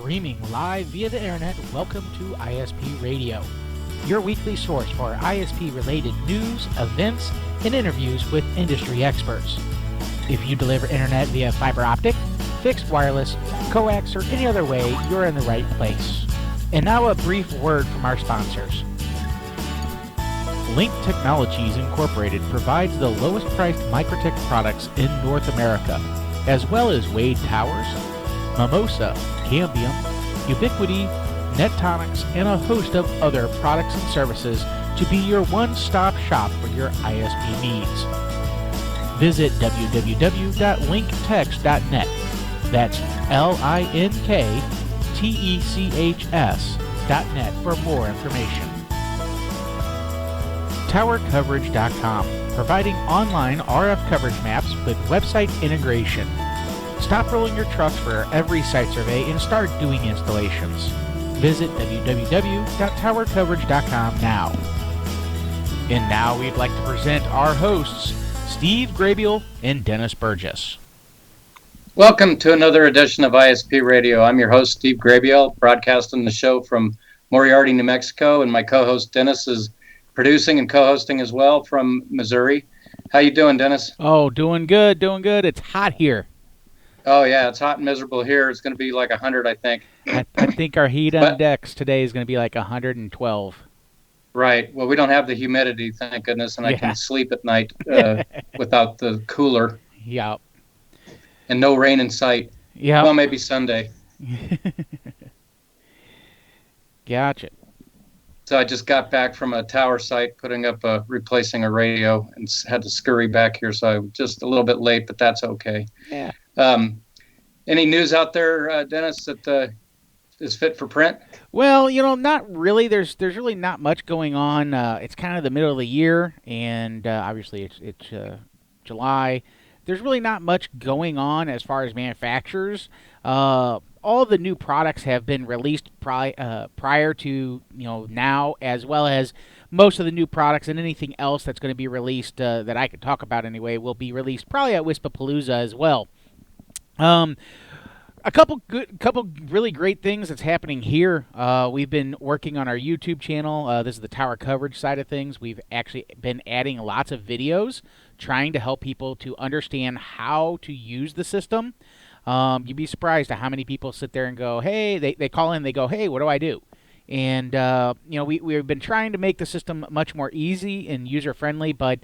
streaming live via the internet, welcome to ISP Radio, your weekly source for ISP-related news, events, and interviews with industry experts. If you deliver internet via fiber optic, fixed wireless, coax, or any other way, you're in the right place. And now a brief word from our sponsors. Link Technologies Incorporated provides the lowest priced Microtech products in North America, as well as Wade Towers, Mimosa, Cambium, Ubiquity, Nettonics, and a host of other products and services to be your one-stop shop for your ISP needs. Visit www.linktechs.net. That's LINKTECHS.net for more information. TowerCoverage.com, providing online RF coverage maps with website integration. Stop rolling your trucks for every site survey and start doing installations. Visit www.towercoverage.com now. And now we'd like to present our hosts, Steve Grabiel and Dennis Burgess. Welcome to another edition of ISP Radio. I'm your host, Steve Grabiel, broadcasting the show from Moriarty, New Mexico, and my co-host Dennis is producing and co-hosting as well from Missouri. How you doing, Dennis? Oh, doing good. It's hot here. Oh, yeah, it's hot and miserable here. It's going to be like 100, I think. I think our heat on decks today is going to be like 112. Right. Well, we don't have the humidity, thank goodness, and I can sleep at night without the cooler. Yep. And no rain in sight. Yeah. Well, maybe Sunday. Gotcha. So I just got back from a tower site, replacing a radio, and had to scurry back here. So I'm just a little bit late, but that's okay. Yeah. Any news out there, Dennis, that is fit for print? Well, not really. There's really not much going on. It's kind of the middle of the year, and obviously it's July. There's really not much going on as far as manufacturers. All the new products have been released prior to now, as well as most of the new products and anything else that's going to be released that I could talk about anyway will be released probably at Wispapalooza as well. A couple really great things that's happening here. We've been working on our YouTube channel. This is the tower coverage side of things. We've actually been adding lots of videos trying to help people to understand how to use the system. You'd be surprised at how many people sit there and go, hey, they call in, they go, hey, what do I do? And, we've been trying to make the system much more easy and user-friendly, but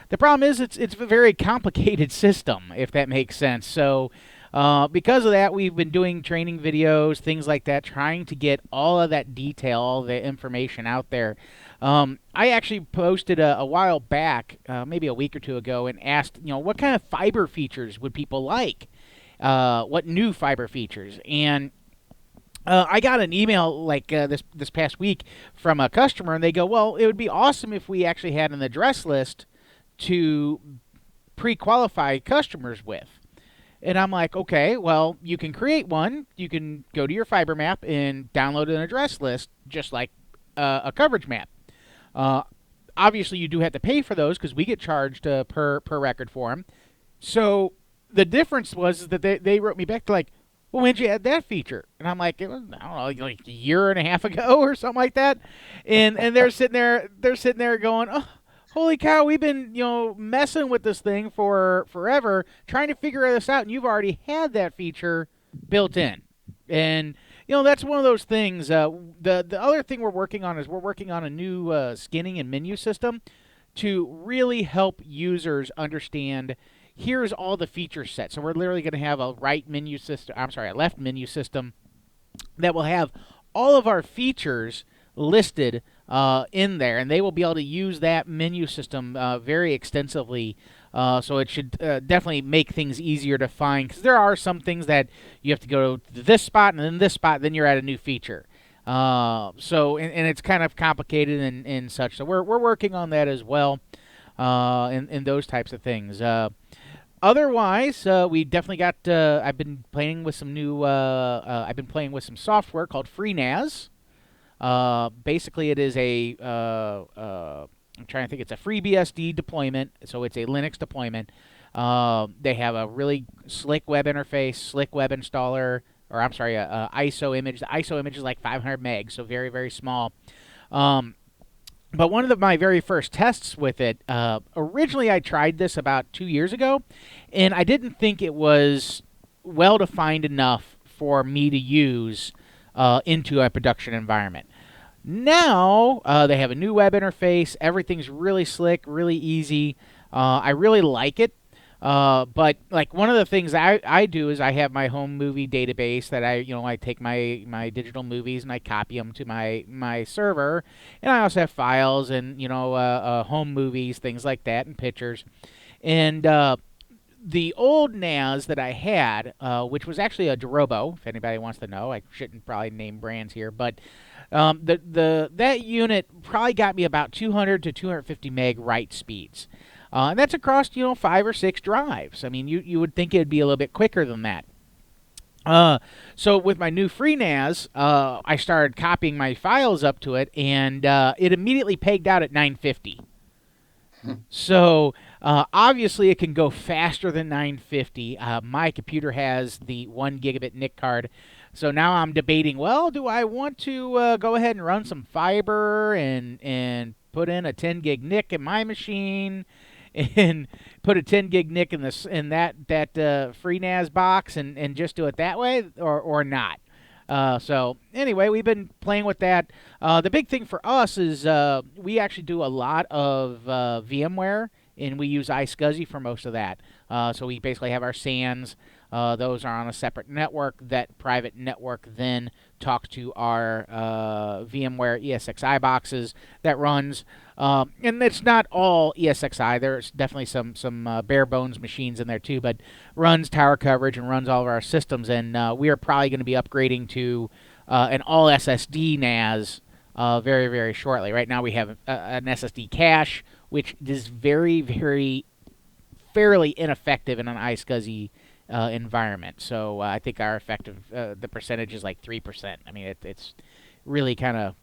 the problem is it's a very complicated system, if that makes sense. So because of that, we've been doing training videos, things like that, trying to get all of that detail, all the information out there. I actually posted a while back, maybe a week or two ago, and asked, what kind of fiber features would people like? What new fiber features? And I got an email like this past week from a customer, and they go, well, it would be awesome if we actually had an address list to pre-qualify customers with. And I'm like, okay, well, you can create one. You can go to your fiber map and download an address list, just like a coverage map. Obviously, you do have to pay for those because we get charged per record for them. So the difference was that they wrote me back to like, well, when did you add that feature? And I'm like, it was, I don't know, like a year and a half ago or something like that. And they're sitting there going, oh, holy cow, we've been messing with this thing for forever, trying to figure this out, and you've already had that feature built in. And that's one of those things. The other thing we're working on is a new skinning and menu system to really help users understand. Here's all the feature sets. So we're literally going to have a left menu system that will have all of our features listed in there, and they will be able to use that menu system very extensively. So it should definitely make things easier to find, because there are some things that you have to go to this spot and then this spot, then you're at a new feature. And it's kind of complicated and such. So we're working on that as well, in those types of things. Otherwise, we definitely got. I've been playing with some new. I've been playing with some software called FreeNAS. Basically, it is a. I'm trying to think. It's a FreeBSD deployment, so it's a Linux deployment. They have a really slick web interface, slick web installer, or I'm sorry, a ISO image. The ISO image is like 500 megs, so very, very small. Um, but one of my very first tests with it, originally I tried this about 2 years ago, and I didn't think it was well defined enough for me to use into a production environment. Now they have a new web interface. Everything's really slick, really easy. I really like it. But like one of the things I do is I have my home movie database that I take my digital movies and I copy them to my server, and I also have files and home movies, things like that, and pictures. And the old NAS that I had, which was actually a Dorobo, if anybody wants to know, I shouldn't probably name brands here, but that unit probably got me about 200 to 250 meg write speeds. And that's across 5 or 6 drives. I mean, you would think it'd be a little bit quicker than that. So with my new FreeNAS, I started copying my files up to it, and it immediately pegged out at 950. So obviously it can go faster than 950. My computer has the 1 gigabit NIC card. So now I'm debating, well, do I want to go ahead and run some fiber and put in a 10 gig NIC in my machine and put a 10 gig NIC in that FreeNAS box and just do it that way or not? So anyway, we've been playing with that. The big thing for us is we actually do a lot of VMware, and we use iSCSI for most of that. So we basically have our SANs. Those are on a separate network. That private network then talks to our VMware ESXi boxes that runs. And it's not all ESXi. There's definitely some bare bones machines in there too, but runs tower coverage and runs all of our systems. And we are probably going to be upgrading to an all SSD NAS very, very shortly. Right now we have an SSD cache, which is very, very fairly ineffective in an iSCSI environment. So I think our effective the percentage is like 3%. I mean, it's really kind of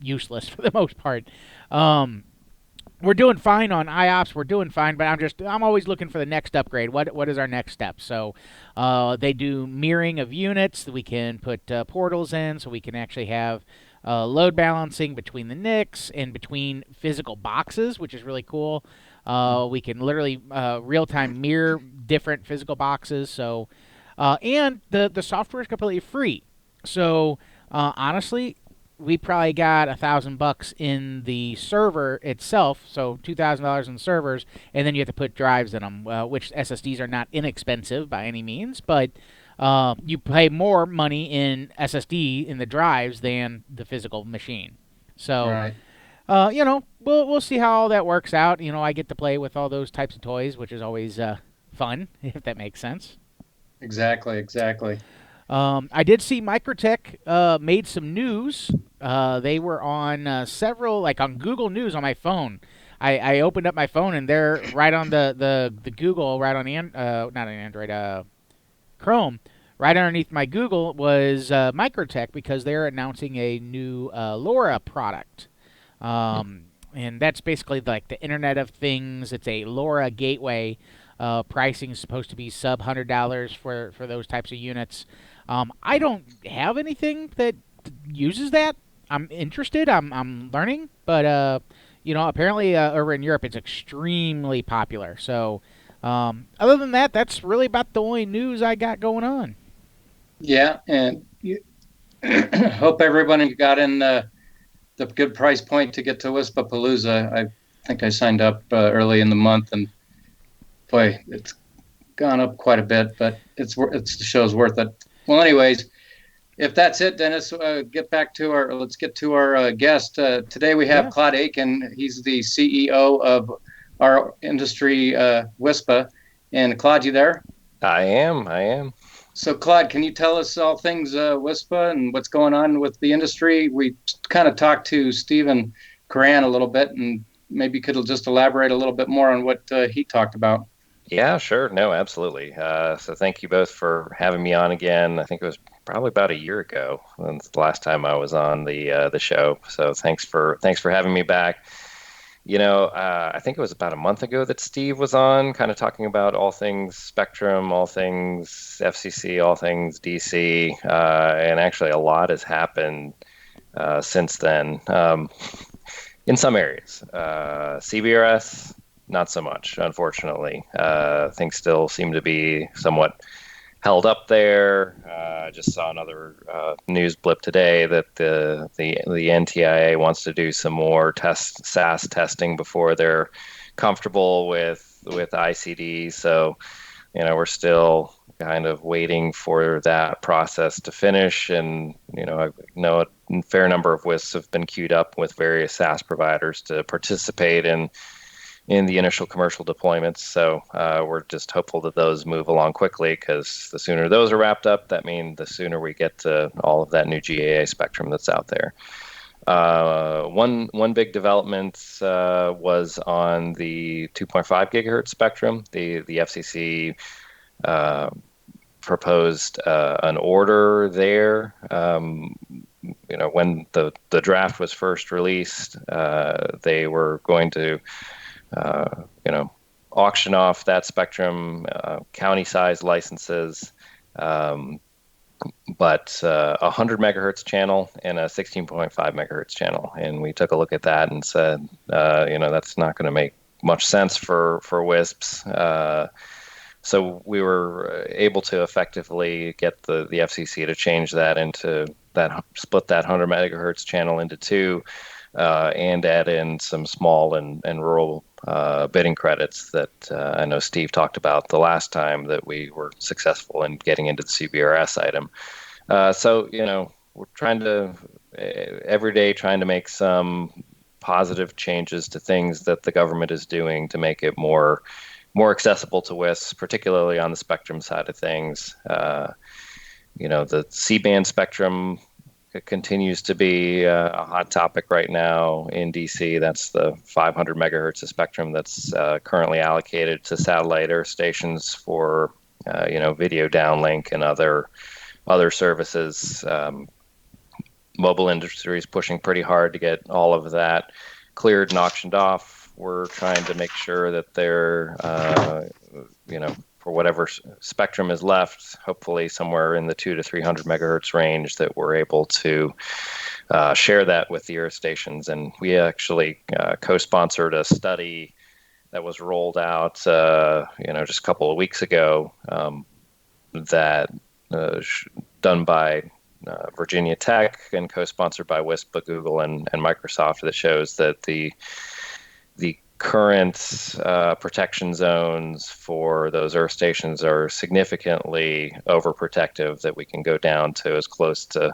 useless for the most part. We're doing fine on IOPS. We're doing fine, but I'm always looking for the next upgrade. What is our next step? So they do mirroring of units. We can put portals in, so we can actually have load balancing between the NICs and between physical boxes, which is really cool. We can literally real-time mirror different physical boxes. So, and the software is completely free. So, honestly, we probably got $1,000 in the server itself. So $2,000 in servers, and then you have to put drives in them, which SSDs are not inexpensive by any means, but you pay more money in SSD in the drives than the physical machine. So. Right. We'll see how all that works out. I get to play with all those types of toys, which is always fun, if that makes sense. Exactly. I did see Microtech made some news. They were on several, like on Google News on my phone. I opened up my phone, and they're right on the Google, right on not on Android, Chrome. Right underneath my Google was Microtech, because they're announcing a new LoRa product. And that's basically like the Internet of Things. It's a LoRa gateway. Pricing is supposed to be sub $100 for those types of units. I don't have anything that uses that. I'm interested. I'm learning, but apparently over in Europe it's extremely popular. So other than that, that's really about the only news I got going on. Yeah, and hope everyone got in the good price point to get to Wispapalooza. I think I signed up early in the month, and boy, it's gone up quite a bit, but the show's worth it. Well, anyways, if that's it, Dennis, let's get to our guest. Today we have Claude Aiken. He's the CEO of our industry, WISPA. And Claude, you there? I am. So, Claude, can you tell us all things WISPA and what's going on with the industry? We kind of talked to Stephen Coran a little bit, and maybe could just elaborate a little bit more on what he talked about. Yeah, sure. No, absolutely. So thank you both for having me on again. I think it was probably about a year ago. That's the last time I was on the show. So thanks for having me back. I think it was about a month ago that Steve was on, kind of talking about all things Spectrum, all things FCC, all things DC, and actually a lot has happened since then. In some areas, CBRS, not so much, unfortunately. Things still seem to be somewhat held up there. I just saw another news blip today that the NTIA wants to do some more SAS testing before they're comfortable with ICD. So, we're still kind of waiting for that process to finish. And, I know a fair number of WISPs have been queued up with various SAS providers to participate in the initial commercial deployments. So we're just hopeful that those move along quickly, because the sooner those are wrapped up, that means the sooner we get to all of that new GAA spectrum that's out there. One big development was on the 2.5 gigahertz spectrum. The FCC proposed an order there. When the draft was first released, they were going to auction off that spectrum, county-sized licenses, but a 100 megahertz channel and a 16.5 megahertz channel. And we took a look at that and said, that's not going to make much sense for WISPs. So we were able to effectively get the FCC to change that split that 100 megahertz channel into two, and add in some small and rural bidding credits that I know Steve talked about the last time that we were successful in getting into the CBRS item. So we're every day trying to make some positive changes to things that the government is doing to make it more accessible to WISPs, particularly on the spectrum side of things. The C-band spectrum continues to be a hot topic right now in DC. That's the 500 megahertz of spectrum that's currently allocated to satellite earth stations for video downlink and other services. Mobile industry is pushing pretty hard to get all of that cleared and auctioned off. We're trying to make sure that they're for whatever spectrum is left, hopefully somewhere in the 200 to 300 megahertz range, that we're able to share that with the earth stations. And we actually co-sponsored a study that was rolled out, just a couple of weeks ago, that done by Virginia Tech and co-sponsored by WISP, Google, and Microsoft, that shows that the current protection zones for those earth stations are significantly overprotective, that we can go down to as close to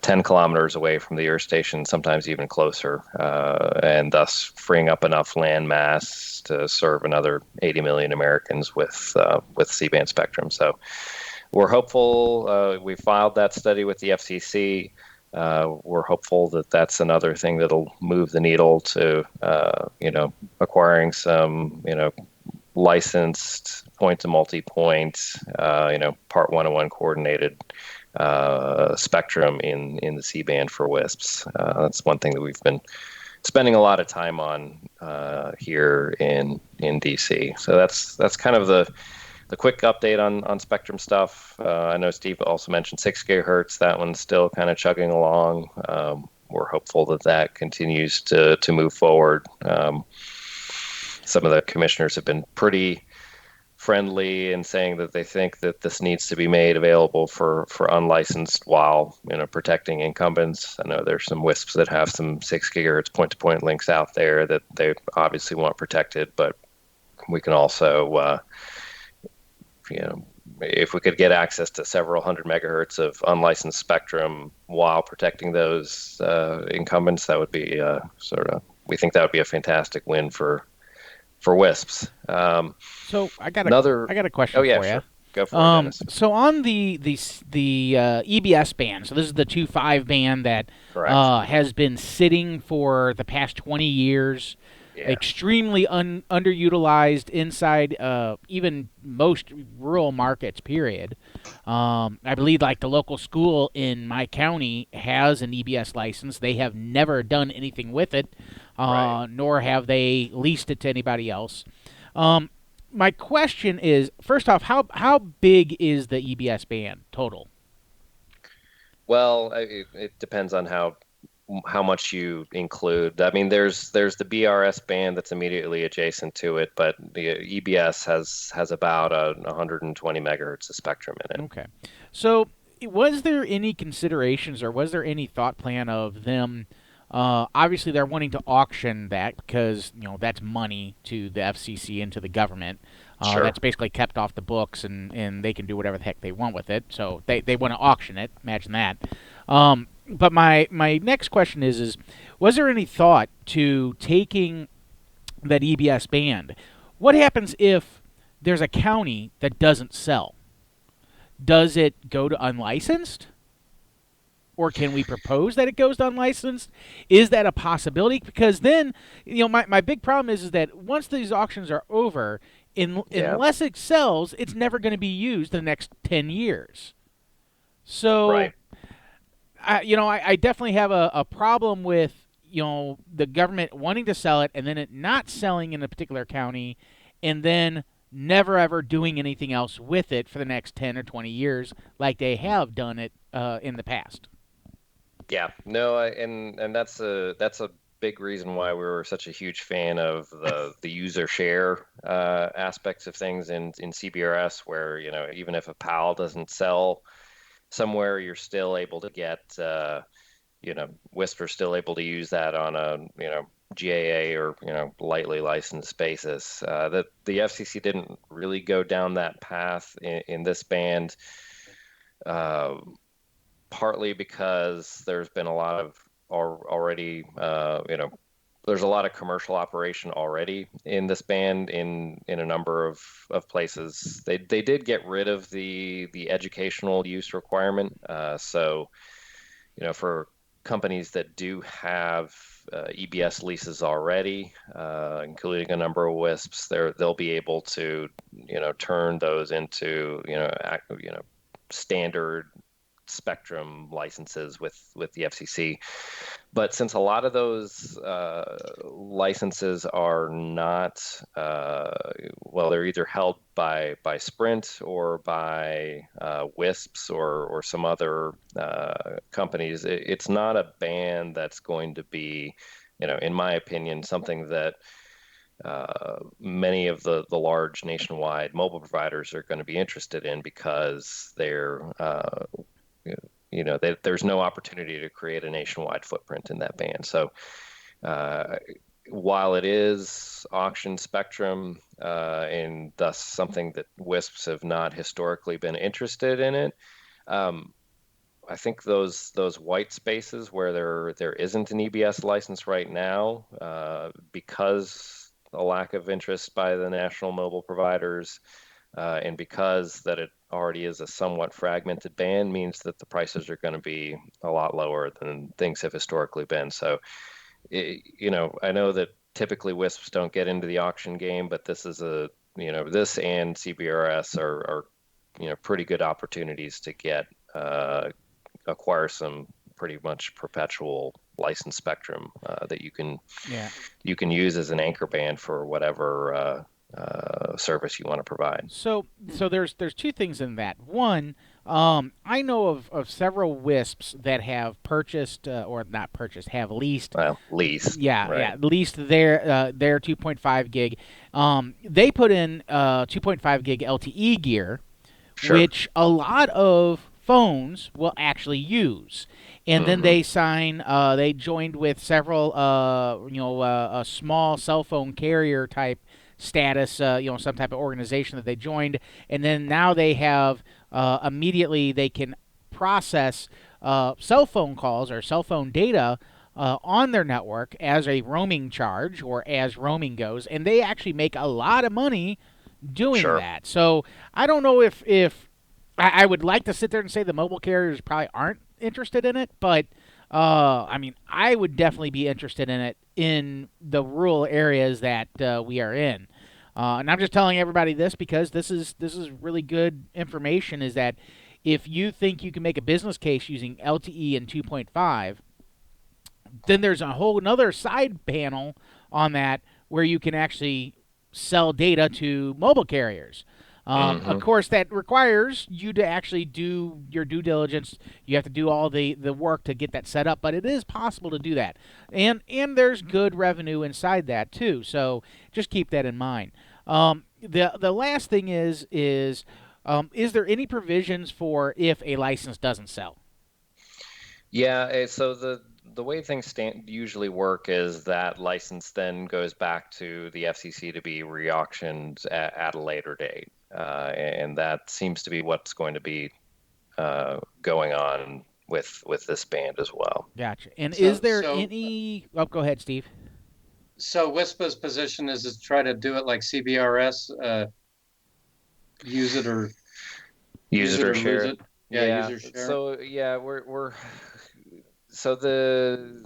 10 kilometers away from the earth station, sometimes even closer, and thus freeing up enough land mass to serve another 80 million Americans with C-band spectrum. So we're hopeful. We filed that study with the FCC. We're hopeful that that's another thing that'll move the needle to, acquiring some, licensed point-to-multi-point, Part 101 coordinated spectrum in the C-band for WISPs. That's one thing that we've been spending a lot of time on here in DC. So that's kind of the quick update on spectrum stuff. I know Steve also mentioned 6 gigahertz. That one's still kind of chugging along. We're hopeful that continues to move forward. Some of the commissioners have been pretty friendly in saying that they think that this needs to be made available for unlicensed while protecting incumbents. I know there's some WISPs that have some 6 gigahertz point-to-point links out there that they obviously want protected, but we can also if we could get access to several hundred megahertz of unlicensed spectrum while protecting those incumbents, that would be we think that would be a fantastic win for WISPs. So I got a question for you. Sure. Go for it, Dennis. So on the EBS band, so this is the 2.5 band that has been sitting for the past 20 years. Yeah. extremely underutilized inside even most rural markets. Period. I believe like the local school in my county has an EBS license. They have never done anything with it, Right. nor have they leased it to anybody else. Um, my question is, first off, how big is the EBS band total? Well, it depends on how much you include. I mean, there's the BRS band that's immediately adjacent to it, but the EBS has about 120 megahertz of spectrum in it. Okay. So, was there any considerations or was there any thought plan of them? Obviously, they're wanting to auction that because that's money to the FCC and to the government. Sure. That's basically kept off the books, and they can do whatever the heck they want with it. So they want to auction it. Imagine that. But my next question is was there any thought to taking that EBS band? What happens if there's a county that doesn't sell? Does it go to unlicensed? Or can we propose that it goes to unlicensed? Is that a possibility? Because then, my big problem is that once these auctions are over, Yeah. unless it sells, it's never going to be used the next 10 years. So, Right. I definitely have a problem with, the government wanting to sell it and then it not selling in a particular county and then never ever doing anything else with it for the next 10 or 20 years like they have done it in the past. Yeah. No, and that's a big reason why we were such a huge fan of the user share aspects of things in CBRS, where even if a PAL doesn't sell somewhere, you're still able to get Whisper's still able to use that on a GAA or lightly licensed basis. That the FCC didn't really go down that path in this band, uh, partly because there's been a lot of already there's a lot of commercial operation already in this band in a number of places. They did get rid of the educational use requirement, so for companies that do have EBS leases already, including a number of WISPs, they'll be able to, turn those into, standard spectrum licenses with the FCC. But since a lot of those licenses are not, well, they're either held by Sprint or by WISPs or some other companies, it's not a band that's going to be, in my opinion, something that many of the large nationwide mobile providers are going to be interested in, because there's no opportunity to create a nationwide footprint in that band. So uh, while it is auction spectrum, and thus something that WISPs have not historically been interested in it, um, I think those white spaces where there isn't an EBS license right now, because a lack of interest by the national mobile providers, and because that it already is a somewhat fragmented band, means that the prices are going to be a lot lower than things have historically been. So, I know that typically WISPs don't get into the auction game, but this is this and CBRS are pretty good opportunities to acquire some pretty much perpetual license spectrum that Yeah. you can use as an anchor band for whatever service you want to provide. So there's two things in that. One, I know of several WISPs that have purchased or not purchased, have leased. Well, least, Yeah, right? leased their 2.5 gig. They put in 2.5 gig LTE gear, Sure. which a lot of phones will actually use. And then Hmm. they joined with several, a small cell phone carrier type status, some type of organization that they joined. And then now they have, immediately they can process cell phone calls or cell phone data on their network as a roaming charge or as roaming goes. And they actually make a lot of money doing Sure. that. So I don't know if I would like to sit there and say the mobile carriers probably aren't interested in it, but I mean, I would definitely be interested in it in the rural areas that we are in. And I'm just telling everybody this because this is really good information. Is that if you think you can make a business case using LTE and 2.5, then there's a whole another side panel on that where you can actually sell data to mobile carriers. Of course, that requires you to actually do your due diligence. You have to do all the work to get that set up, but it is possible to do that, and there's good revenue inside that too. So just keep that in mind. The last thing is there any provisions for if a license doesn't sell? Yeah, so the way things usually work is that license then goes back to the FCC to be re-auctioned at a later date, and that seems to be what's going to be going on with this band as well. Gotcha. And So is there so any? Oh, go ahead, Steve. so WISPA's position is to try to do it like CBRS, use it or Use it or lose share it. it. Yeah, use Yeah. or share. So yeah, we're so the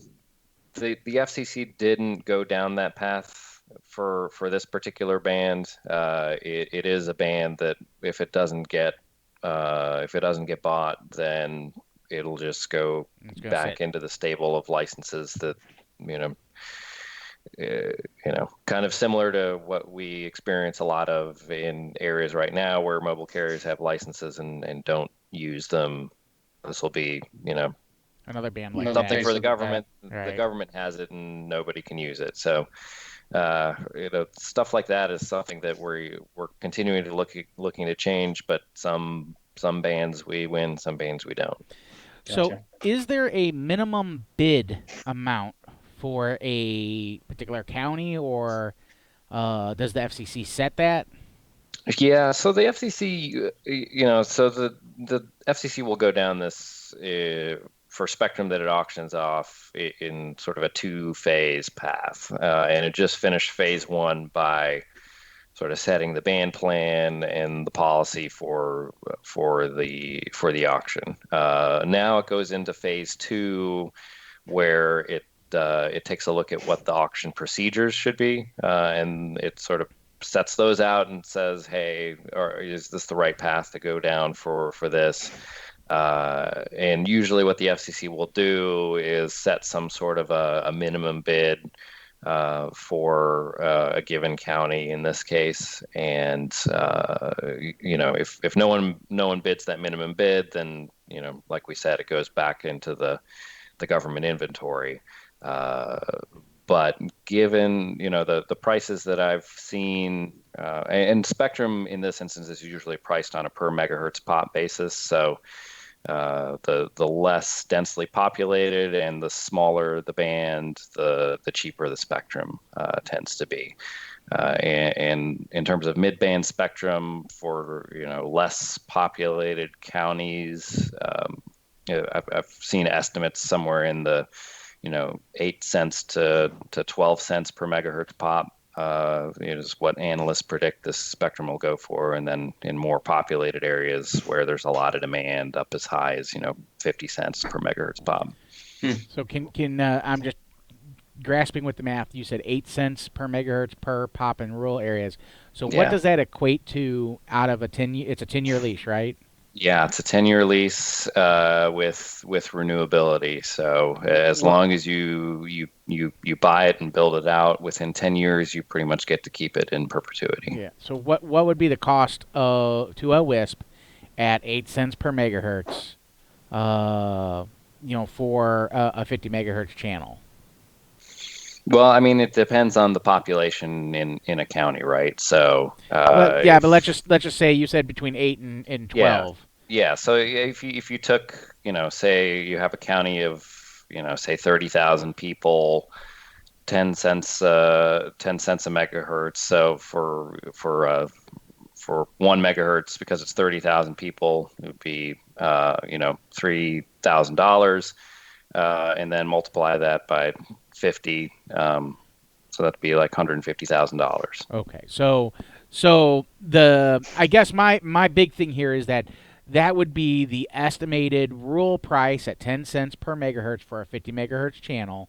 FCC didn't go down that path for this particular band. It is a band that if it doesn't get bought, then it'll just go It's gonna back sit. into the stable of licenses that you know kind of similar to what we experience a lot of in areas right now where mobile carriers have licenses and don't use them. This will be, Another band like Another something that. for case the of that. government. The Right. government has it and nobody can use it. So, stuff like that is something that we're continuing to looking to change. But some bands we win, some bands we don't. So, Gotcha. is there a minimum bid amount for a particular county, or does the FCC set that? Yeah, so the FCC, so the FCC will go down this for spectrum that it auctions off in sort of a two-phase path, and it just finished phase one by sort of setting the band plan and the policy for the auction. Now it goes into phase two, where it takes a look at what the auction procedures should be, and it sort of sets those out and says, "Hey, or is this the right path to go down for this?" And usually, what the FCC will do is set some sort of a minimum bid for a given county in this case, and if no one bids that minimum bid, then like we said, it goes back into the government inventory. Uh, but given the prices that I've seen, and spectrum in this instance is usually priced on a per megahertz pop basis, so the less densely populated and the smaller the band, the cheaper the spectrum tends to be. And in terms of mid-band spectrum for less populated counties, I've seen estimates somewhere in the 8 cents to 12 cents per megahertz pop. Is what analysts predict this spectrum will go for, and then in more populated areas where there's a lot of demand, up as high as 50 cents per megahertz pop. So can I'm just grasping with the math. You said 8 cents per megahertz per pop in rural areas. So what Yeah. does that equate to out of a 10? It's a 10-year lease, right? Yeah, it's a 10-year lease with renewability. So as What? long as you buy it and build it out within 10 years, you pretty much get to keep it in perpetuity. Yeah. So what would be the cost to a WISP at 8 cents per megahertz? For a 50 megahertz channel. Well, I mean, it depends on the population in a county, right? So, But let's just say you said between 8 and yeah, 12. yeah. So if you took, say you have a county of, say 30,000 people, 10 cents a megahertz. So for 1 megahertz, because it's 30,000 people, it would be $3,000, and then multiply that by 50. So that'd be like $150,000. Okay. So I guess my big thing here is that that would be the estimated rural price at 10 cents per megahertz for a 50 megahertz channel.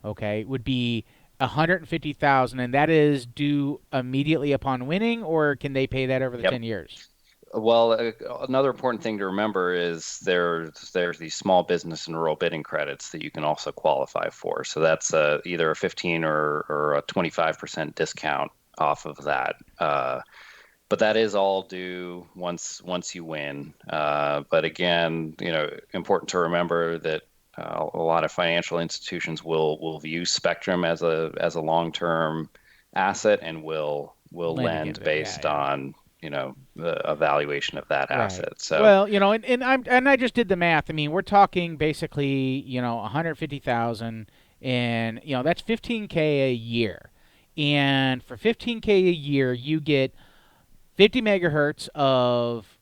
Okay, would be 150,000, and that is due immediately upon winning, or can they pay that over the Yep. 10 years? Well, another important thing to remember is there's these small business and rural bidding credits that you can also qualify for. So that's either a 15 or a 25% discount off of that. But that is all due once you win. But again, important to remember that a lot of financial institutions will view spectrum as a long-term asset and will lend based on the evaluation of that asset. So well, and I just did the math. I mean, we're talking basically 150,000, and that's 15K a year, and for 15K a year you get 50 megahertz of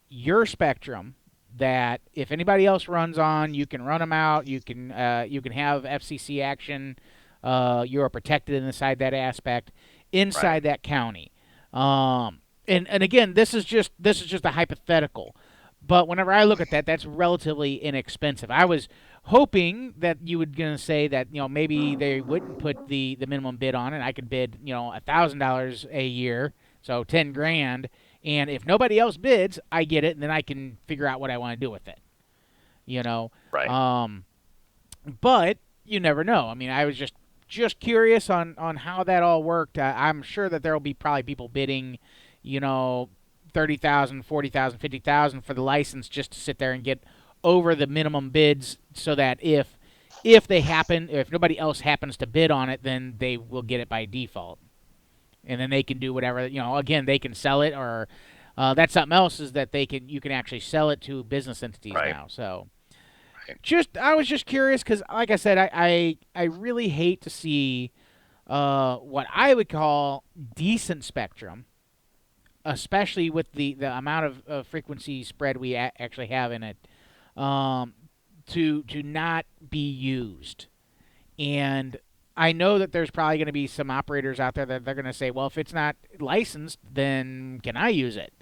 your spectrum that if anybody else runs on, you can run them out. You can have FCC action. You are protected inside that aspect, inside that county. And again, this is just a hypothetical. But whenever I look at that, that's relatively inexpensive. I was hoping that you were going to say that maybe they wouldn't put the minimum bid on, and I could bid $1,000 a year, so 10 grand. And if nobody else bids, I get it, and then I can figure out what I want to do with it. Right. But you never know. I mean, I was just curious on how that all worked. I'm sure that there will be probably people bidding, 30,000, 40,000, 50,000 for the license just to sit there and get over the minimum bids, so that if nobody else happens to bid on it, then they will get it by default, and then they can do whatever. Again, they can sell it, or that's something else, is that you can actually sell it to business entities now. So I was just curious because, like I said, I really hate to see what I would call decent spectrum, especially with the amount of frequency spread we actually have in it, to not be used. And I know that there's probably going to be some operators out there that they're going to say, well, if it's not licensed, then can I use it?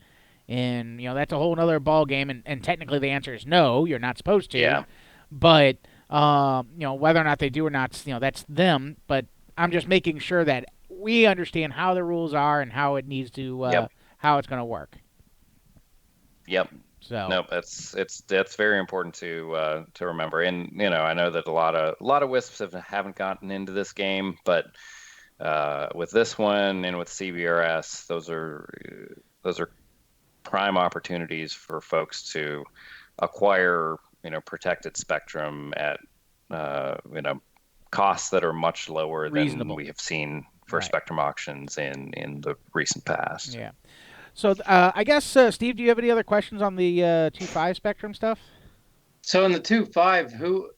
And that's a whole other ball game. And technically, the answer is no. You're not supposed to. Yeah. But whether or not they do or not, that's them. But I'm just making sure that we understand how the rules are and how it needs to how it's going to work. Yep. So no, that's very important to remember. And I know that a lot of WISPs haven't gotten into this game, but with this one and with CBRS, those are prime opportunities for folks to acquire protected spectrum at costs that are much lower than we have seen for spectrum auctions in the recent past. Yeah. So I guess, Steve, do you have any other questions on the 2.5 spectrum stuff? So in the 2.5, who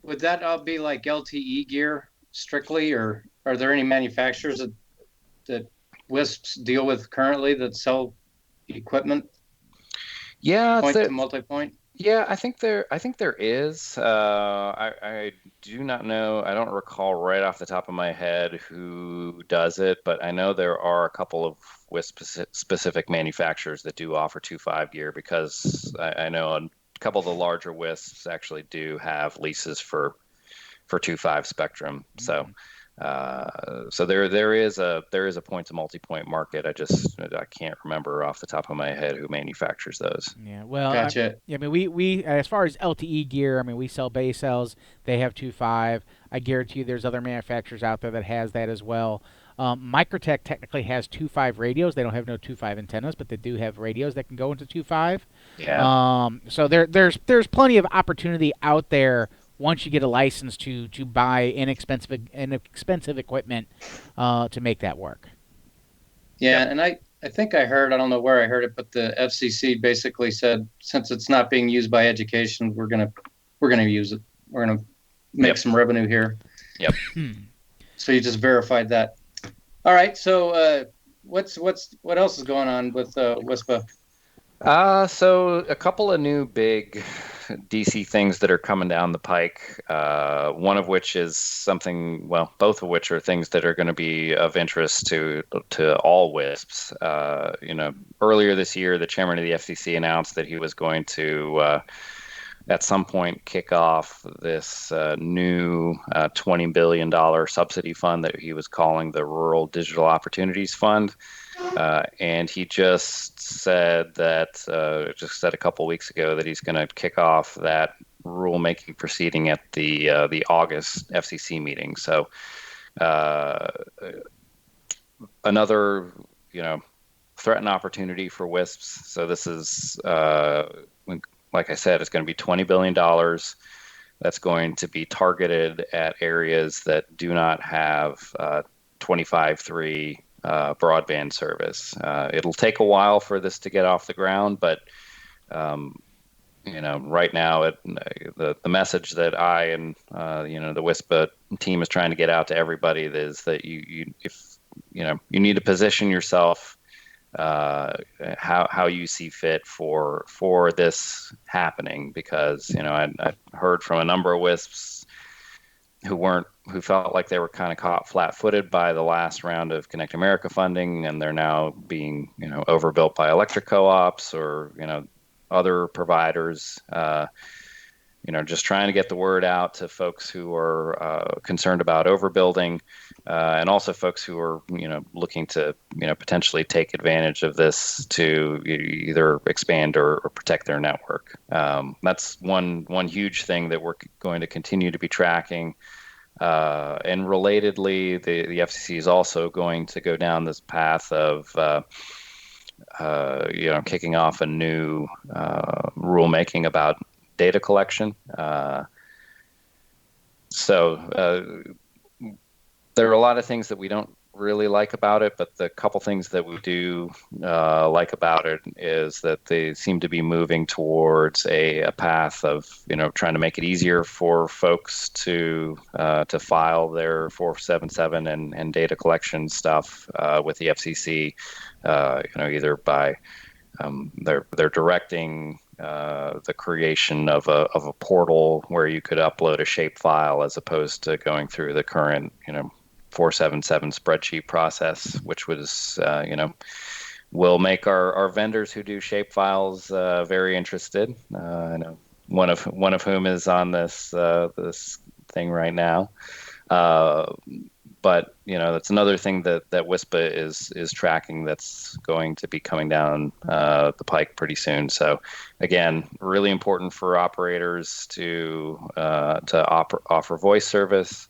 would that all be, like LTE gear strictly, or are there any manufacturers that WISPs deal with currently that sell equipment? Yeah, point to multi-point. Yeah, I think there is. I do not know. I don't recall right off the top of my head who does it, but I know there are a couple of WISP-specific manufacturers that do offer 2.5 gear, because I know a couple of the larger WISPs actually do have leases for 2.5 spectrum. Mm-hmm. So there is a point to multi-point market. I can't remember off the top of my head who manufactures those. Yeah, well, gotcha. I mean, we as far as LTE gear, I mean, we sell base cells. They have 2.5. I guarantee you, there's other manufacturers out there that has that as well. Microtech technically has 2.5 radios. They don't have no 2.5 antennas, but they do have radios that can go into 2.5. Yeah. So there's plenty of opportunity out there once you get a license to buy inexpensive equipment to make that work. Yeah, and I think I heard, I don't know where I heard it, but the FCC basically said, since it's not being used by education, we're gonna use it. We're gonna make some revenue here. Yep. So you just verified that. All right. So what else is going on with WISPA? So a couple of new big DC things that are coming down the pike. One of which is something, well, both of which are things that are going to be of interest to all WISPs. Earlier this year, the chairman of the FCC announced that he was going to at some point kick off this new $20 billion subsidy fund that he was calling the Rural Digital Opportunities Fund. And he just said a couple weeks ago that he's going to kick off that rulemaking proceeding at the August FCC meeting. So another, threat and opportunity for WISPs. So this is, like I said, it's going to be $20 billion. That's going to be targeted at areas that do not have 25.3 broadband service. It'll take a while for this to get off the ground, but right now, the message that I and the WISPA team is trying to get out to everybody is that you need to position yourself how you see fit for this happening, because I heard from a number of WISPs who felt like they were kind of caught flat-footed by the last round of Connect America funding, and they're now being overbuilt by electric co-ops or other providers. Just trying to get the word out to folks who are concerned about overbuilding, and also folks who are looking to potentially take advantage of this to either expand or protect their network. That's one huge thing that we're going to continue to be tracking. And relatedly, the FCC is also going to go down this path of kicking off a new rulemaking about data collection. So there are a lot of things that we don't really like about it, but the couple things that we do like about it is that they seem to be moving towards a path of trying to make it easier for folks to file their 477 and data collection stuff with the FCC, either by they're directing the creation of a portal where you could upload a shapefile as opposed to going through the current 477 spreadsheet process, which was will make our vendors who do shapefiles very interested. I know one of whom is on this thing right now. But that's another thing that WISPA is tracking that's going to be coming down the pike pretty soon. So again, really important for operators to offer voice service,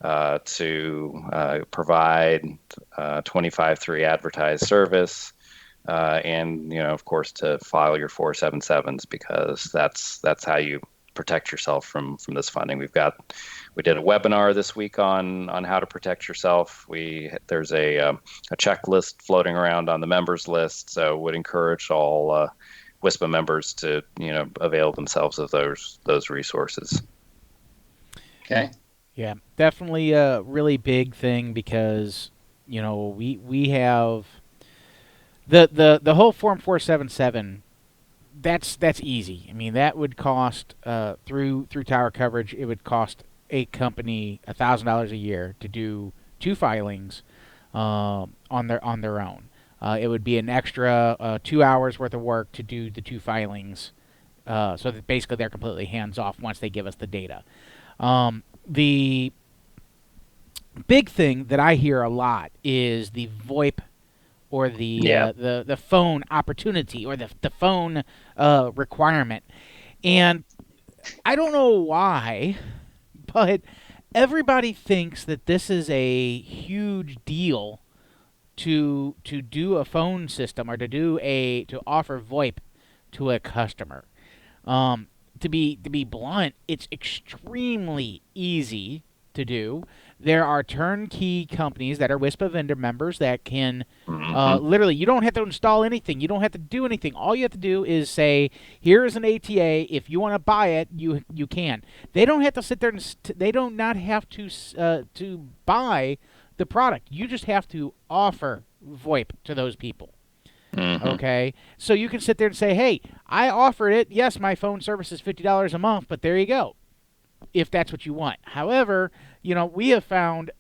to provide 25.3 advertised service, and of course to file your 477s, because that's how you protect yourself from this funding. We did a webinar this week on how to protect yourself. There's a checklist floating around on the members list, so would encourage all WISPA members to avail themselves of those resources. Okay. Yeah, definitely a really big thing, because we have the whole Form 477. That's easy. I mean, that would cost through tower coverage. It would cost a company $1,000 a year to do 2 filings on their own. It would be an extra 2 hours worth of work to do the 2 filings, so that basically they're completely hands off once they give us the data. The big thing that I hear a lot is the VoIP, or the phone opportunity, or the phone requirement. And I don't know why, but everybody thinks that this is a huge deal to do a phone system, or to offer VoIP to a customer. To be blunt, it's extremely easy to do. There are turnkey companies that are WISPA vendor members that can literally, you don't have to install anything. You don't have to do anything. All you have to do is say, here is an ATA. If you want to buy it, you can. They don't have to sit there and they do not have to buy the product. You just have to offer VoIP to those people. Mm-hmm. Okay, so you can sit there and say, "Hey, I offered it. Yes, my phone service is $50 a month, but there you go, if that's what you want." However, we have found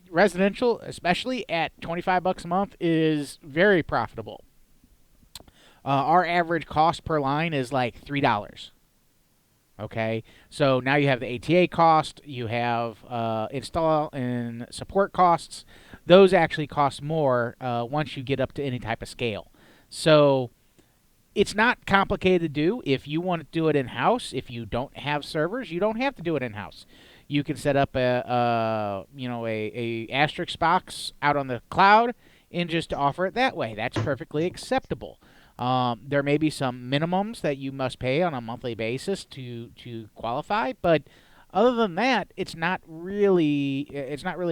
residential, especially at $25 a month, is very profitable. Our average cost per line is like $3. Okay, so now you have the ATA cost, you have install and support costs. Those actually cost more once you get up to any type of scale. So it's not complicated to do. If you want to do it in house, if you don't have servers, you don't have to do it in house. You can set up a asterisk box out on the cloud and just offer it that way. That's perfectly acceptable. There may be some minimums that you must pay on a monthly basis to qualify, but other than that, it's not really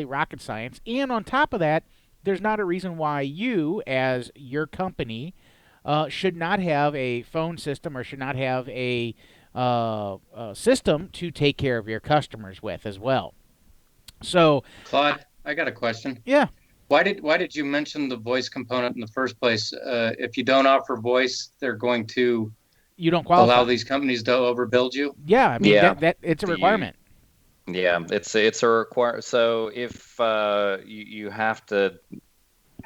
rocket science. And on top of that, there's not a reason why you, as your company, should not have a phone system or should not have a system to take care of your customers with as well. So, Claude, I got a question. yeah, Why did you mention the voice component in the first place? If you don't offer voice, they're going to you don't allow qualify. these companies to overbuild you? Yeah, I mean Yeah. that it's a You, requirement. yeah, it's a require. So if you have to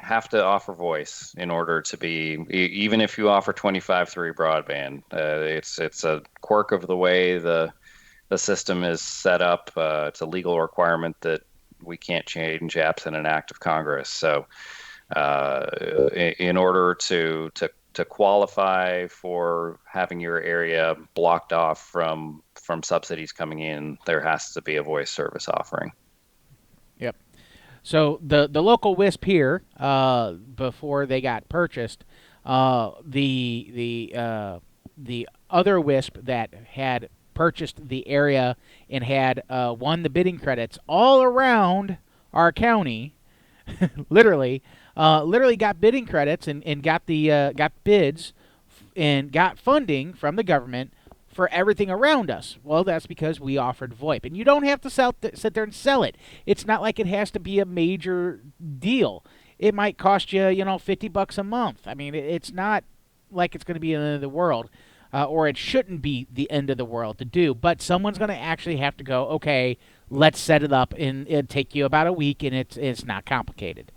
offer voice in order to be, even if you offer 25/3 broadband, it's a quirk of the way the system is set up. It's a legal requirement that we can't change absent an act of Congress. So in order to qualify for having your area blocked off from subsidies coming in, there has to be a voice service offering. Yep. So the local WISP here, before they got purchased, the other WISP that had purchased the area and had won the bidding credits all around our county, literally got bidding credits and got bids and got funding from the government for everything around us. Well, that's because we offered VoIP, and you don't have to sit there and sell it. It's not like it has to be a major deal. It might cost you, $50 a month. I mean, it's not like it's going to be the end of the world, or it shouldn't be the end of the world to do. But someone's going to actually have to go, okay, let's set it up, and it'll take you about a week, and it's not complicated.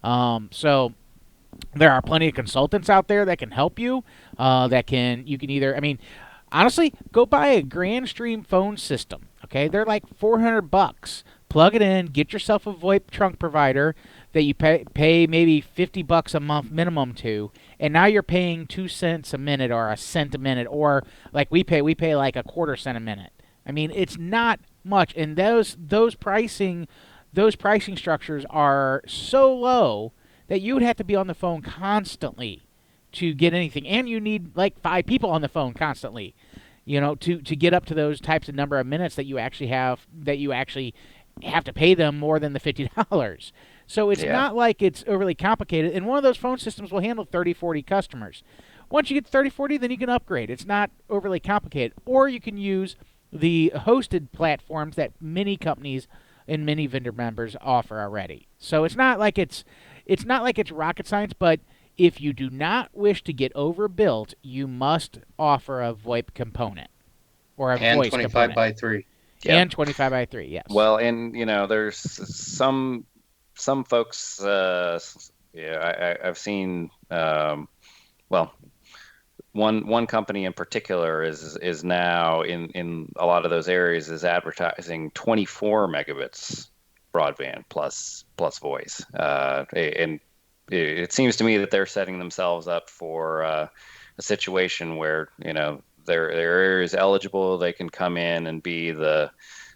So there are plenty of consultants out there that can help you. You can either, I mean, honestly, go buy a Grand Stream phone system. Okay, they're like $400. Plug it in, get yourself a VoIP trunk provider that you pay maybe $50 a month minimum to, and now you're paying 2 cents a minute or a cent a minute, or like we pay like a quarter cent a minute. I mean, it's not much, and those pricing structures are so low that you would have to be on the phone constantly to get anything, and you need like 5 people on the phone constantly, to get up to those types of number of minutes that you actually have to pay them more than the $50. So it's Yeah. not like it's overly complicated, and one of those phone systems will handle 30, 40 customers. Once you get to 30, 40, then you can upgrade. It's not overly complicated. Or you can use the hosted platforms that many companies and many vendor members offer already. So it's not like it's rocket science, but if you do not wish to get overbuilt, you must offer a VoIP component or a And voice 25 component. by 3. Yep. And 25x3, yes. Well, and there's some folks. Yeah, I've seen. Well, one company in particular is now in a lot of those areas is advertising 24 megabits broadband plus voice, and it seems to me that they're setting themselves up for a situation where their area is eligible. They can come in and be the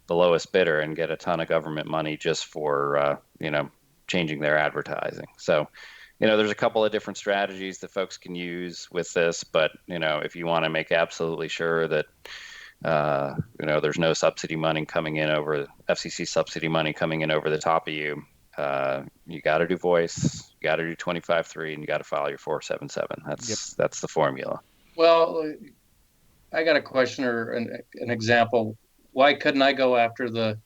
lowest bidder and get a ton of government money just for changing their advertising. So there's a couple of different strategies that folks can use with this, but if you want to make absolutely sure that there's no subsidy money coming in over FCC subsidy money coming in over the top of you, you got to do voice, you got to do 25/3, and you got to file your 477. Yep. That's the formula. Well, I got a question or an example. Why couldn't I go after the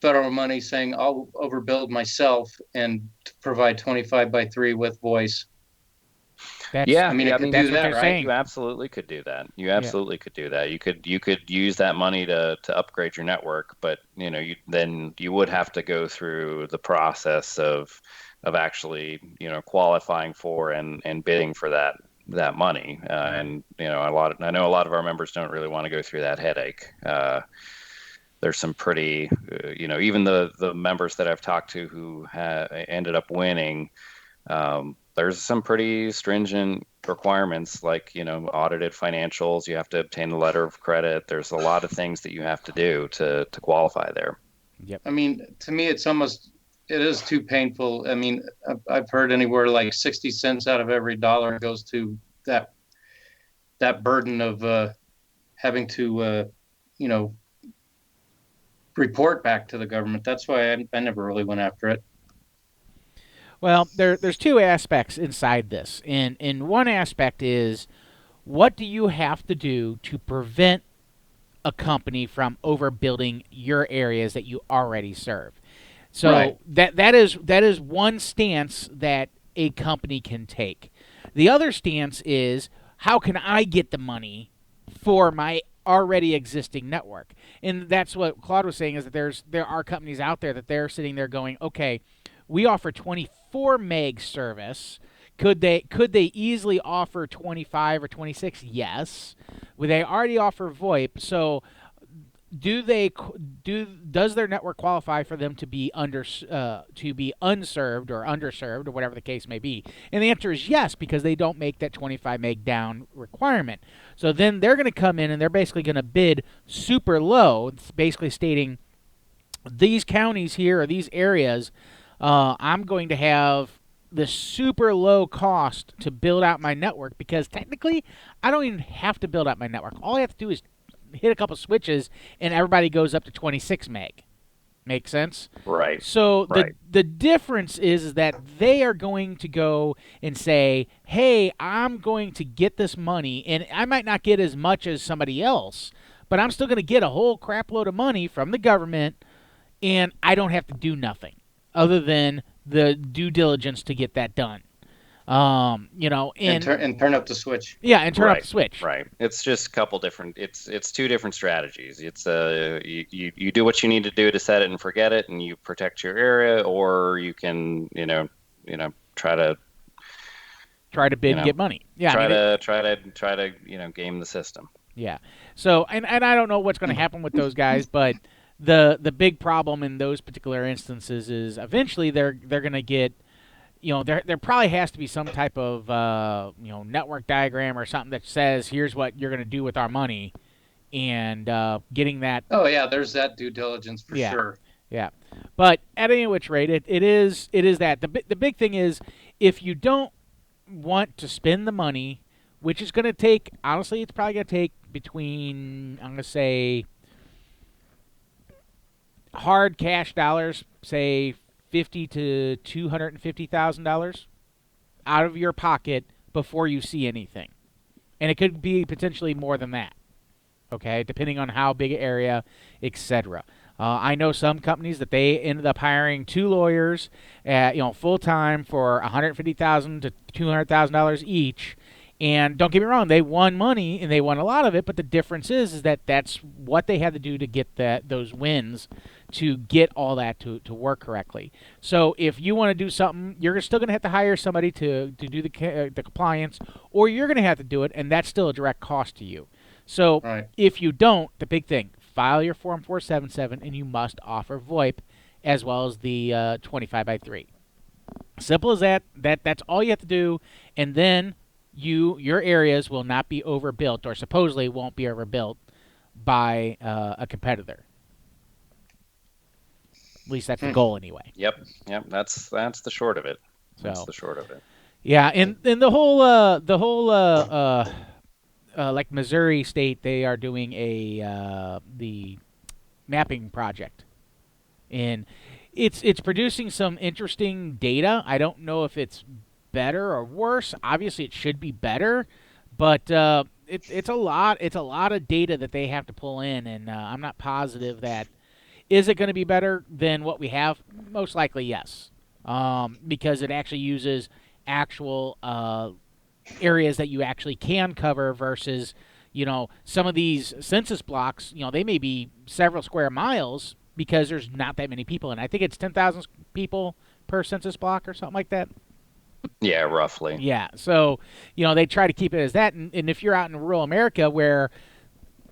federal money saying I'll overbuild myself and provide 25 by 3 with voice? That's Yeah, I mean, yeah. it I could mean, do that's what that, they're right? you saying. absolutely could do that. You Yeah. absolutely could do that. You could use that money to upgrade your network, but then you would have to go through the process of actually qualifying for and bidding for that money. And I know a lot of our members don't really want to go through that headache. There's some pretty, even the members that I've talked to who ended up winning. There's some pretty stringent requirements, like audited financials. You have to obtain a letter of credit. There's a lot of things that you have to do to qualify there. Yep. I mean, to me, it is too painful. I mean, I've heard anywhere like 60 cents out of every dollar goes to that burden of having to, you know, report back to the government. That's why I never really went after it. Well, there's two aspects inside this, and one aspect is what do you have to do to prevent a company from overbuilding your areas that you already serve. Right. So that is one stance that a company can take. The other stance is how can I get the money for my already existing network? And that's what Claude was saying is that there are companies out there that they're sitting there going, okay, we offer 24 meg service. Could they easily offer 25 or 26? Yes. Would they already offer VoIP? So does their network qualify for them to be unserved or underserved or whatever the case may be? And the answer is yes, because they don't make that 25 meg down requirement. So then they're going to come in and they're basically going to bid super low. It's basically stating these counties here or these areas, I'm going to have this super low cost to build out my network because technically I don't even have to build out my network. All I have to do is hit a couple switches and everybody goes up to 26 meg. Make sense? Right. So Right. the difference is that they are going to go and say, "Hey, I'm going to get this money, and I might not get as much as somebody else, but I'm still going to get a whole crap load of money from the government, and I don't have to do nothing other than the due diligence to get that done." And turn up the switch. Yeah, and turn off Right. the switch. Right. It's just a couple different. It's two different strategies. It's you do what you need to do to set it and forget it, and you protect your area, or you can try to Bid and get money. Yeah, try to game the system. yeah. So and I don't know what's going to happen with those guys, but the big problem in those particular instances is eventually they're going to get, there probably has to be some type of network diagram or something that says here's what you're going to do with our money, and getting that. Oh yeah, there's that due diligence for Yeah, sure. yeah. But at any which rate, it is that the big thing is if you don't want to spend the money, which is going to take, honestly, it's probably going to take between, I'm going to say, hard cash dollars, say 50 to $250,000 out of your pocket before you see anything, and it could be potentially more than that. Okay, depending on how big an area, etc. I know some companies that they ended up hiring two lawyers, full time for $150,000 to $200,000 each. And don't get me wrong, they won money and they won a lot of it. But the difference is that that's what they had to do to get those wins to get all that to work correctly. So if you want to do something, you're still going to have to hire somebody to do the compliance, or you're going to have to do it, and that's still a direct cost to you. So Right. if you don't, the big thing, file your Form 477, and you must offer VoIP as well as the 25 by 3. Simple as that. That's all you have to do, and then your areas will not be overbuilt, or supposedly won't be overbuilt by a competitor. At least that's the goal anyway. Yep. That's the short of it. That's So the short of it. yeah, and like Missouri State, they are doing the mapping project, and it's producing some interesting data. I don't know if it's better or worse. Obviously, it should be better, but it's a lot. It's a lot of data that they have to pull in, and I'm not positive that is it going to be better than what we have. Most likely, yes, because it actually uses actual areas that you actually can cover versus, some of these census blocks, they may be several square miles because there's not that many people. And I think it's 10,000 people per census block or something like that. Yeah, roughly. Yeah. So, they try to keep it as that. And if you're out in rural America where,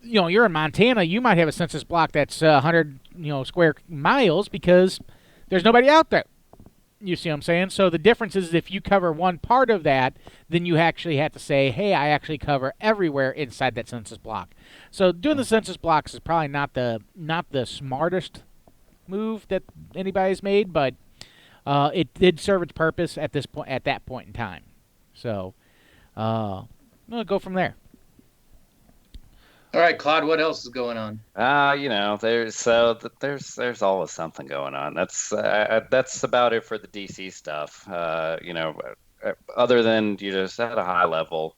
you're in Montana, you might have a census block that's 100, square miles because there's nobody out there. You see what I'm saying? So the difference is if you cover one part of that, then you actually have to say, hey, I actually cover everywhere inside that census block. So doing the census blocks is probably not the smartest move that anybody's made, but it did serve its purpose at that point in time. So we'll go from there. All right, Claude, what else is going on? There's always something going on. That's about it for the DC stuff. Other than just at a high level,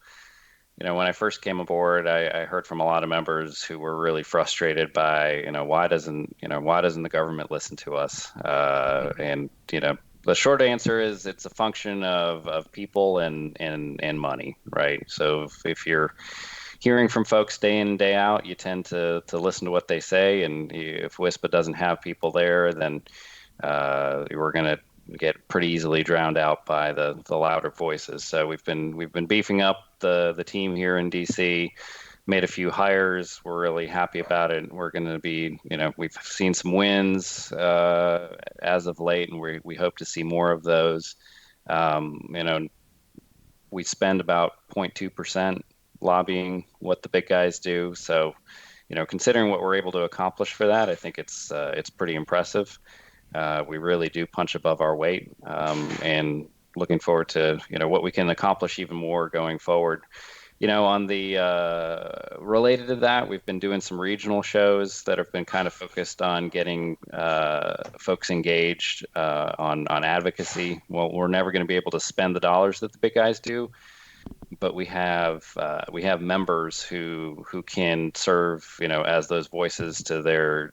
when I first came aboard, I heard from a lot of members who were really frustrated by, why doesn't the government listen to us? And the short answer is it's a function of people and money, right? So if you're hearing from folks day in and day out, you tend to listen to what they say, and if WISPA doesn't have people there, then we're going to get pretty easily drowned out by the louder voices. So we've been beefing up the team here in DC, made a few hires. We're really happy about it. We're going to be, we've seen some wins as of late, and we hope to see more of those. We spend about 0.2% lobbying what the big guys do. So, considering what we're able to accomplish for that, I think it's pretty impressive. We really do punch above our weight, and looking forward to, what we can accomplish even more going forward. On the related to that, we've been doing some regional shows that have been kind of focused on getting folks engaged on advocacy. Well, we're never going to be able to spend the dollars that the big guys do, but we have members who can serve, as those voices to their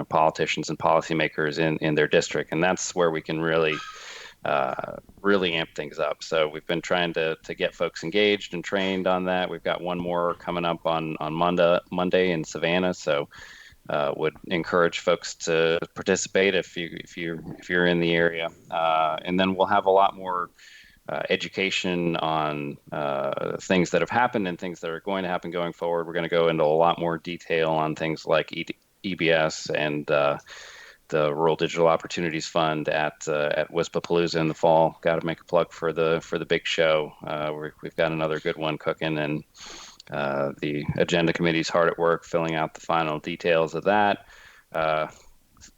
politicians and policymakers in their district, and that's where we can really amp things up. So we've been trying to get folks engaged and trained on that. We've got one more coming up on Monday in Savannah. So would encourage folks to participate if you're in the area, and then we'll have a lot more education on things that have happened and things that are going to happen going forward. We're going to go into a lot more detail on things like EBS and the Rural Digital Opportunities Fund at WISPAPalooza in the fall. Got to make a plug for the big show. We've got another good one cooking, and the agenda committee's hard at work filling out the final details of that.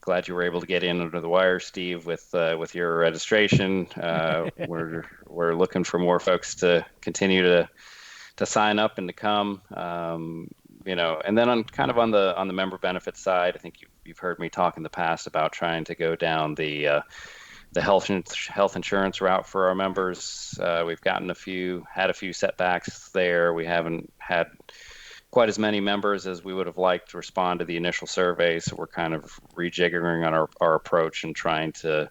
Glad you were able to get in under the wire, Steve, with your registration. We're looking for more folks to continue to sign up and to come. And then on the member benefits side, I think you've heard me talk in the past about trying to go down the health insurance route for our members. We've had a few setbacks there. We haven't had quite as many members as we would have liked to respond to the initial survey, so we're kind of rejiggering on our approach and trying to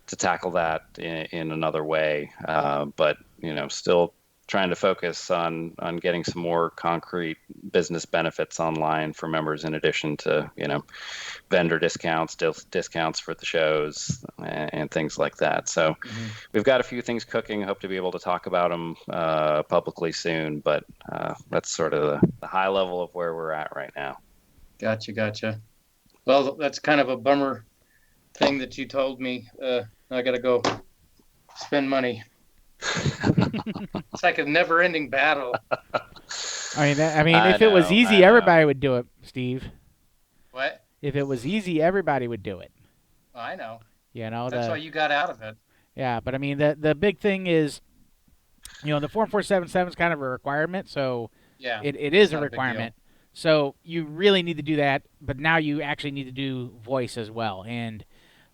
tackle that in another way. But still trying to focus on getting some more concrete business benefits online for members, in addition to vendor discounts for the shows and things like that. So we've got a few things cooking. Hope to be able to talk about them publicly soon, but that's sort of the high level of where we're at right now. Gotcha. Well, that's kind of a bummer thing that you told me. I got to go spend money. It's like a never-ending battle. If it was easy, everybody would do it, Steve. What? If it was easy, everybody would do it. Well, I know. That's why you got out of it. Yeah, but the big thing is, the Form 477 is kind of a requirement, so yeah, it is a requirement. So you really need to do that, but now you actually need to do voice as well, and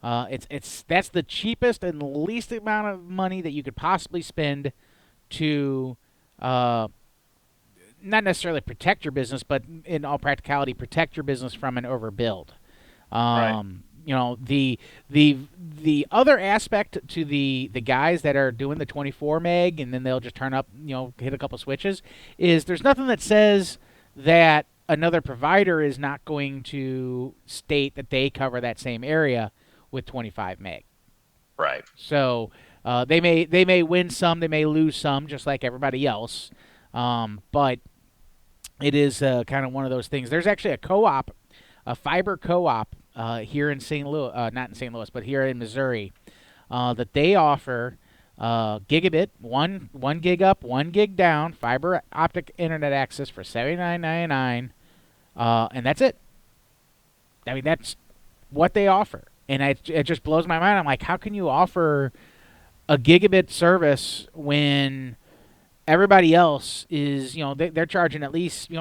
that's the cheapest and least amount of money that you could possibly spend to not necessarily protect your business, but in all practicality, protect your business from an overbuild. Right. the other aspect to the guys that are doing the 24 meg and then they'll just turn up, hit a couple switches, is there's nothing that says that another provider is not going to state that they cover that same area with 25 meg. Right. So they may win some, they may lose some, just like everybody else. But it is kind of one of those things. There's actually a fiber co-op here in St. Louis, not in St. Louis, but here in Missouri, that they offer gigabit, one gig up, 1 gig down, fiber optic internet access for $79.99, and that's it. I mean, that's what they offer, and it just blows my mind. I'm like, how can you offer a gigabit service when everybody else is, they're charging at least,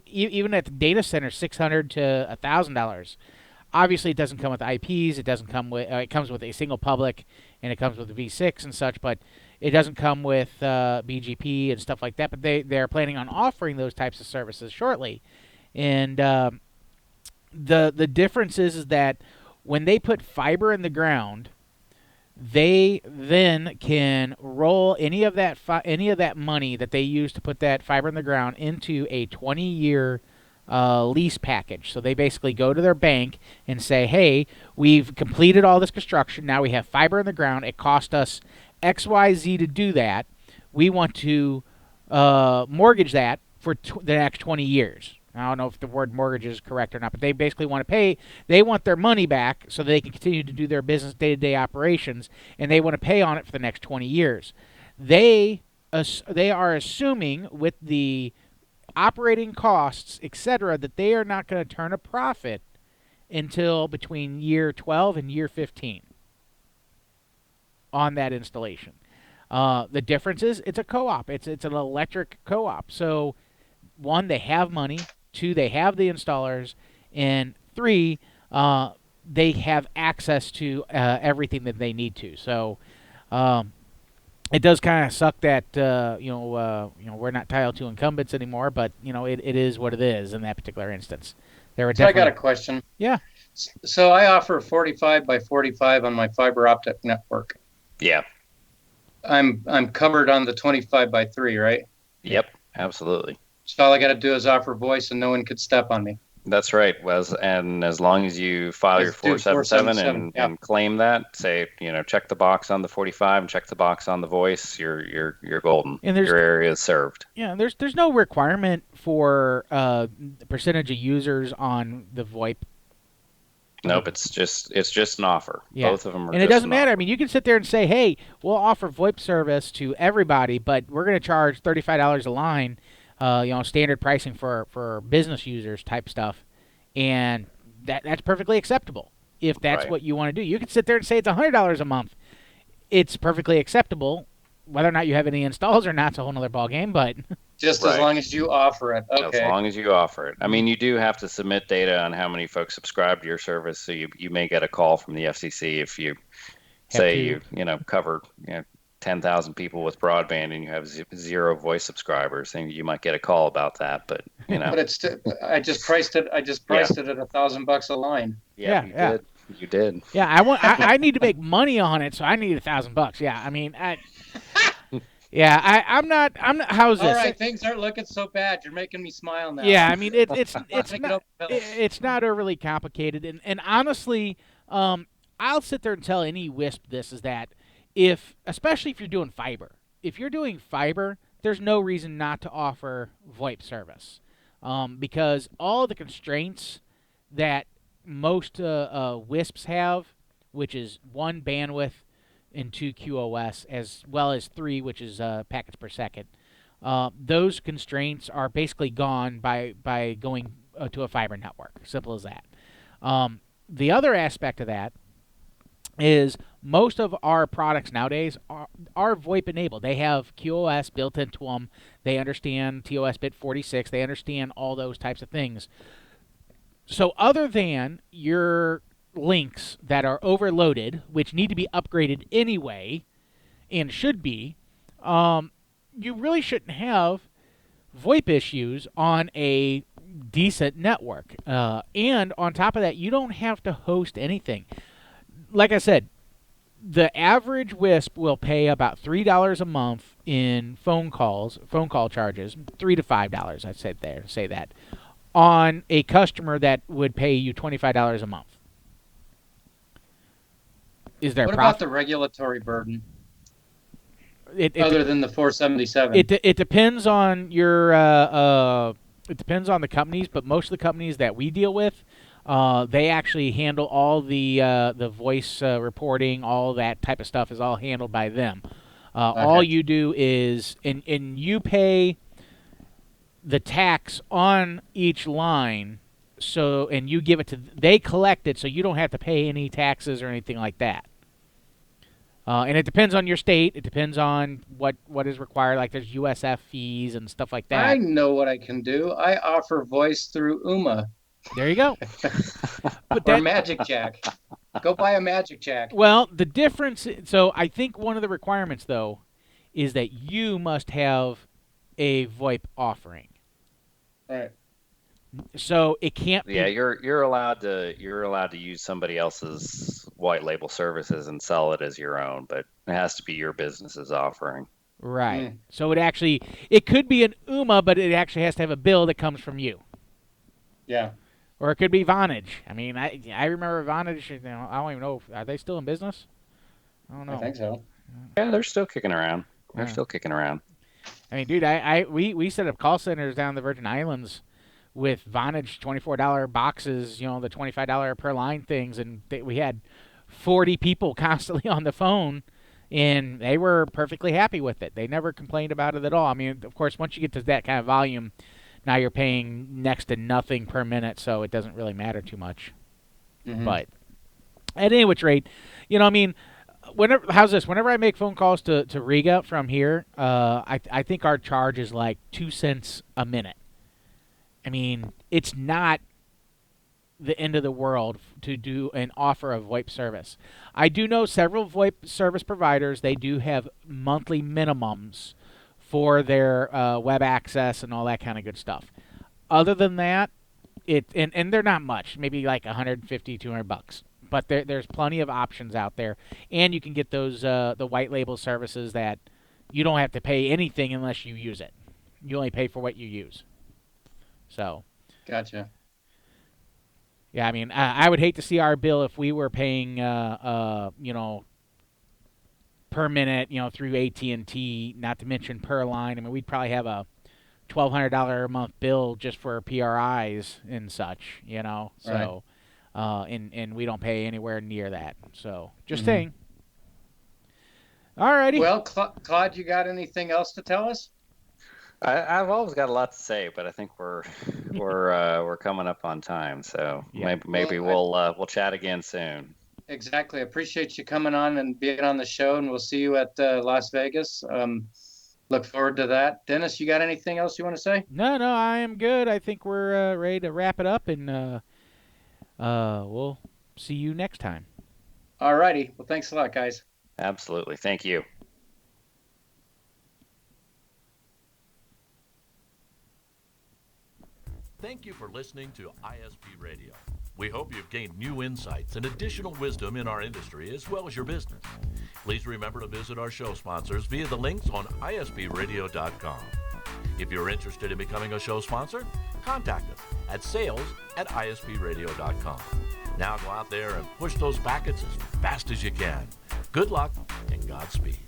even at the data center, $600 to $1,000. Obviously, it doesn't come with IPs. It doesn't come with. It comes with a single public, and it comes with a V6 and such. But it doesn't come with BGP and stuff like that. But they're planning on offering those types of services shortly. And the difference is that when they put fiber in the ground, they then can roll any of that money that they use to put that fiber in the ground into a 20-year lease package. So they basically go to their bank and say, hey, we've completed all this construction. Now we have fiber in the ground. It cost us XYZ to do that. We want to mortgage that for the next 20 years. I don't know if the word mortgage is correct or not, but they basically want to pay. They want their money back so they can continue to do their business day-to-day operations, and they want to pay on it for the next 20 years. They are assuming with the operating costs, etc., that they are not going to turn a profit until between year 12 and year 15 on that installation. The difference is it's a co-op. It's an electric co-op. So, 1, they have money. 2, they have the installers. And 3, they have access to everything that they need to. So, it does kind of suck that we're not tied to incumbents anymore, but it is what it is in that particular instance. So I got a question. Yeah. So I offer 45 by 45 on my fiber optic network. Yeah. I'm covered on the 25 by 3, right? Yep, absolutely. So all I got to do is offer voice, and no one could step on me. That's right. And as long as you file your 477 and claim that, say, check the box on the 45 and check the box on the voice, you're golden. And your area is served. Yeah, there's no requirement for the percentage of users on the VoIP. Nope, it's just an offer. Yeah. Both of them are. And it doesn't matter. I mean, you can sit there and say, "Hey, we'll offer VoIP service to everybody, but we're going to charge $35 a line." Standard pricing for business users type stuff, and that's perfectly acceptable if that's what you want to do. You can sit there and say it's $100 a month. It's perfectly acceptable. Whether or not you have any installs or not, it's a whole other ballgame. But just as long as you offer it, okay. As long as you offer it. I mean, you do have to submit data on how many folks subscribe to your service. So you may get a call from the FCC if you say you cover 10,000 people with broadband and you have 0 voice subscribers, and you might get a call about that, but But it's I just priced it. I just priced it at $1,000 a line. Yeah. You did. Yeah, I need to make money on it, so I need $1,000. Yeah, I mean, I'm not. How's this? All right, things aren't looking so bad. You're making me smile now. Yeah, I mean, it's not overly complicated, and honestly, I'll sit there and tell any WISP this is that. Especially if you're doing fiber. If you're doing fiber, there's no reason not to offer VoIP service, because all the constraints that most WISPs have, which is 1, bandwidth, and 2, QoS, as well as 3, which is packets per second. Those constraints are basically gone by going to a fiber network. Simple as that. The other aspect of that is most of our products nowadays are VoIP enabled. They have QoS built into them. They understand TOS bit 46. They understand all those types of things. So other than your links that are overloaded, which need to be upgraded anyway, and should be, you really shouldn't have VoIP issues on a decent network. And on top of that, you don't have to host anything. Like I said, the average WISP will pay about $3 a month in phone call charges, $3 to $5. I'd say that on a customer that would pay you $25 a month. Is there What about the regulatory burden? Other than the 477, it depends on your it depends on the companies, but most of the companies that we deal with, they actually handle all the voice reporting, all that type of stuff is all handled by them. Okay. All you do is and you pay the tax on each line, so and you give it to they collect it, so you don't have to pay any taxes or anything like that. And it depends on your state. It depends on what is required. Like there's USF fees and stuff like that. I know what I can do. I offer voice through UMA. There you go. Or Magic Jack. Go buy a Magic Jack. Well, the difference. So I think one of the requirements, though, is that you must have a VoIP offering. Right. So it can't be. Yeah, you're allowed to use somebody else's white label services and sell it as your own, but it has to be your business's offering. Right. So it could be an UMA, but it actually has to have a bill that comes from you. Yeah. Or it could be Vonage. I mean, I remember Vonage. I don't even know. Are they still in business? I don't know. I think so. Yeah, they're still kicking around. Still kicking around. I mean, dude, we set up call centers down in the Virgin Islands with Vonage $24 boxes, the $25 per line things, and we had 40 people constantly on the phone, and they were perfectly happy with it. They never complained about it at all. I mean, of course, once you get to that kind of volume, now you're paying next to nothing per minute, so it doesn't really matter too much. Mm-hmm. But at any which rate, how's this? Whenever I make phone calls to Riga from here, I think our charge is like 2 cents a minute. I mean, it's not the end of the world to do an offer of VoIP service. I do know several VoIP service providers, they do have monthly minimums for their web access and all that kind of good stuff. Other than that, and they're not much, maybe like $150, $200. But there's plenty of options out there, and you can get those the white label services that you don't have to pay anything unless you use it. You only pay for what you use. So. Gotcha. Yeah, I mean, I would hate to see our bill if we were paying, per minute, through AT&T, not to mention per line. I mean, we'd probably have a $1,200 a month bill just for PRIs and such, So. Right. And we don't pay anywhere near that. So, just saying. All righty. Well, Claude, you got anything else to tell us? I've always got a lot to say, but I think we're coming up on time. So maybe we'll chat again soon. Exactly. I appreciate you coming on and being on the show, and we'll see you at Las Vegas. Look forward to that. Dennis, you got anything else you want to say? No, I am good. I think we're ready to wrap it up, and we'll see you next time. All righty. Well, thanks a lot, guys. Absolutely. Thank you. Thank you for listening to ISP Radio. We hope you've gained new insights and additional wisdom in our industry as well as your business. Please remember to visit our show sponsors via the links on ispradio.com. If you're interested in becoming a show sponsor, contact us at sales@ispradio.com. Now go out there and push those packets as fast as you can. Good luck and Godspeed.